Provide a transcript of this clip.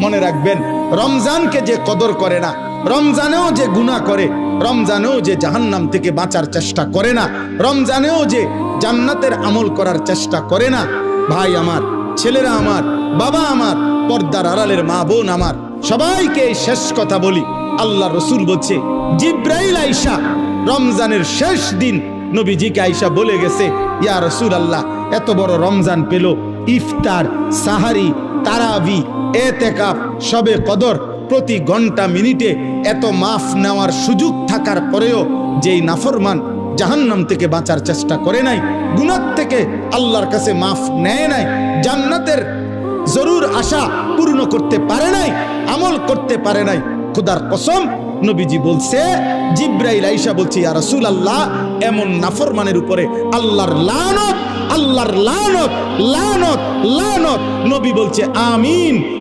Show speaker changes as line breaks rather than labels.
মনে রাখবেন, রমজানকে যে কদর করে না, রমজানেও যে গুনাহ করে, রমজানেও যে জাহান্নাম থেকে বাঁচার চেষ্টা করে না, রমজানেও যে জান্নাতের আমল করার চেষ্টা করে না, ভাই আমার, ছেলেরা আমার, বাবা আমার, পর্দার আড়ালের মা বোন আমার, সবাইকে এই শেষ কথা বলি। আল্লাহ রসুল বলছে, জিব্রাইল আইসা রমজানের শেষ দিন নবীজিকে আইসা বলে গেছে, ইয়া রসুল আল্লাহ, এত বড় রমজান পেল, ইফতার, সাহারি, তারাবি, এতেকাফ, শবে কদর, প্রতি ঘন্টা মিনিটে এত মাফ নেওয়ার সুযোগ থাকার পরেও যেই নাফরমান জাহান্নাম থেকে বাঁচার চেষ্টা করে নাই, গুনাহ থেকে আল্লাহর কাছে মাফ নেয় নাই, জান্নাতের জরুর আশা পূর্ণ করতে পারে নাই, আমল করতে পারে নাই, খোদার কসম নবীজি বলছে, জিব্রাইল আইসা বলছে, ইয়া রাসূলুল্লাহ, এমন নাফরমানের উপরে আল্লাহর লানত, আল্লাহর লানত, লানত, লানত। নবী বলছে আমিন।